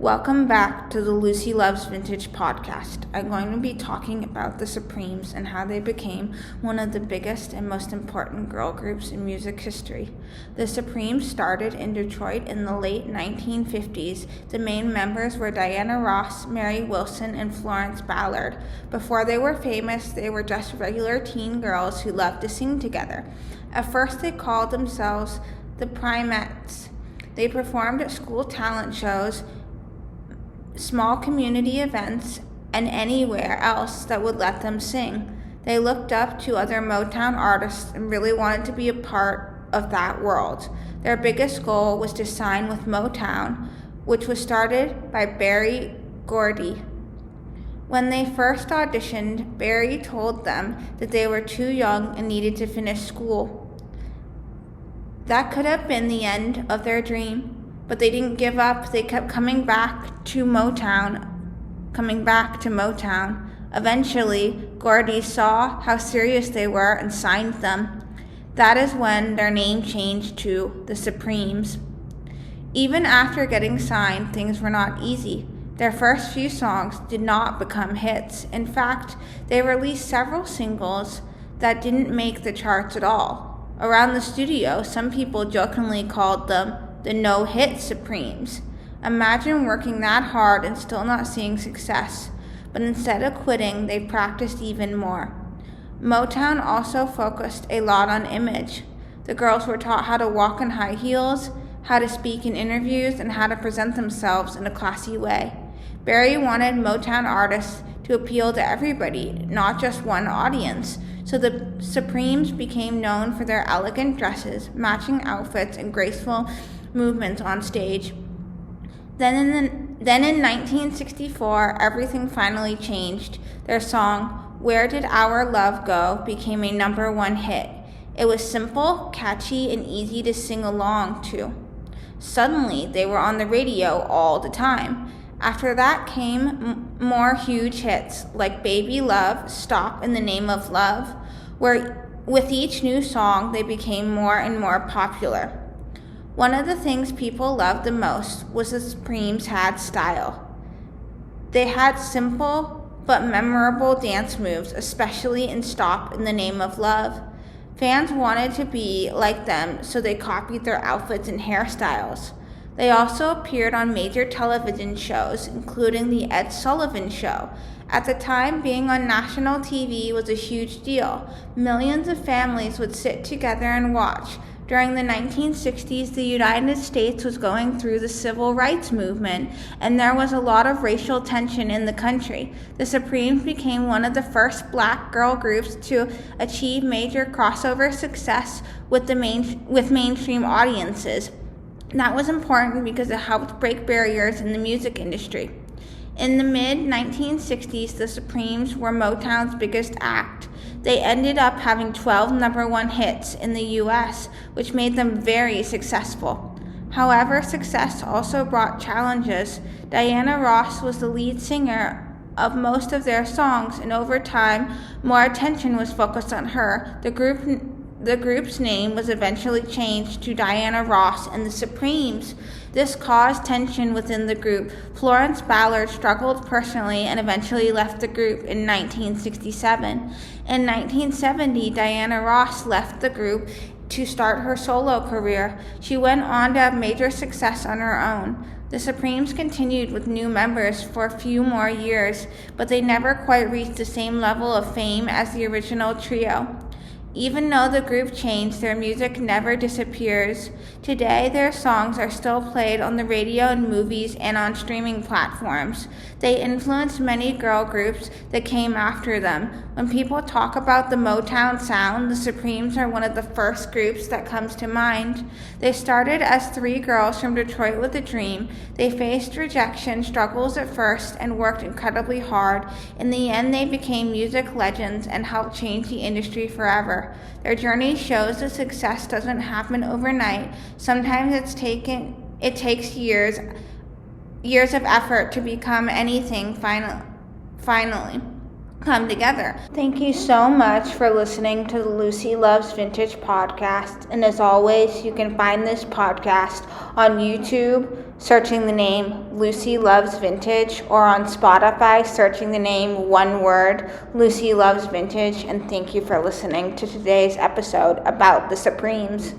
Welcome back to the Lucy Loves Vintage Podcast. I'm going to be talking about the Supremes and how they became one of the biggest and most important girl groups in music history. The Supremes started in Detroit in the late 1950s. The main members were Diana Ross, Mary Wilson, and Florence Ballard. Before they were famous, they were just regular teen girls who loved to sing together. At first, they called themselves the Primettes. They performed at school talent shows, small community events, and anywhere else that would let them sing. They looked up to other Motown artists and really wanted to be a part of that world. Their biggest goal was to sign with Motown, which was started by Berry Gordy. When they first auditioned, Berry told them that they were too young and needed to finish school. That could have been the end of their dream. But they didn't give up. They kept coming back to Motown. Eventually, Gordy saw how serious they were and signed them. That is when their name changed to the Supremes. Even after getting signed, things were not easy. Their first few songs did not become hits. In fact, they released several singles that didn't make the charts at all. Around the studio, some people jokingly called them the no-hit Supremes. Imagine working that hard and still not seeing success. But instead of quitting, they practiced even more. Motown also focused a lot on image. The girls were taught how to walk in high heels, how to speak in interviews, and how to present themselves in a classy way. Berry wanted Motown artists to appeal to everybody, not just one audience. So the Supremes became known for their elegant dresses, matching outfits, and graceful movements on stage. Then in 1964, everything finally changed. Their song, "Where Did Our Love Go?" became a #1 hit. It was simple, catchy, and easy to sing along to. Suddenly, they were on the radio all the time. After that came more huge hits like Baby Love, Stop in the Name of Love, where with each new song, they became more and more popular. One of the things people loved the most was the Supremes had style. They had simple but memorable dance moves, especially in Stop in the Name of Love. Fans wanted to be like them, so they copied their outfits and hairstyles. They also appeared on major television shows, including The Ed Sullivan Show. At the time, being on national TV was a huge deal. Millions of families would sit together and watch. During the 1960s, the United States was going through the civil rights movement, and there was a lot of racial tension in the country. The Supremes became one of the first black girl groups to achieve major crossover success with mainstream audiences. That was important because it helped break barriers in the music industry. In the mid-1960s, the Supremes were Motown's biggest act. They ended up having 12 #1 hits in the U.S., which made them very successful. However, success also brought challenges. Diana Ross was the lead singer of most of their songs, and over time, more attention was focused on her. The group's name was eventually changed to Diana Ross and the Supremes. This caused tension within the group. Florence Ballard struggled personally and eventually left the group in 1967. In 1970, Diana Ross left the group to start her solo career. She went on to have major success on her own. The Supremes continued with new members for a few more years, but they never quite reached the same level of fame as the original trio. Even though the group changed, their music never disappears. Today, their songs are still played on the radio and movies and on streaming platforms. They influenced many girl groups that came after them. When people talk about the Motown sound, the Supremes are one of the first groups that comes to mind. They started as 3 girls from Detroit with a dream. They faced rejection, struggles at first, and worked incredibly hard. In the end, they became music legends and helped change the industry forever. Their journey shows that success doesn't happen overnight. Sometimes it takes years of effort to become anything finally. come together. Thank you so much for listening to the Lucy Loves Vintage podcast. And as always, you can find this podcast on YouTube, searching the name Lucy Loves Vintage, or on Spotify, searching the name, one word, Lucy Loves Vintage. And thank you for listening to today's episode about the Supremes.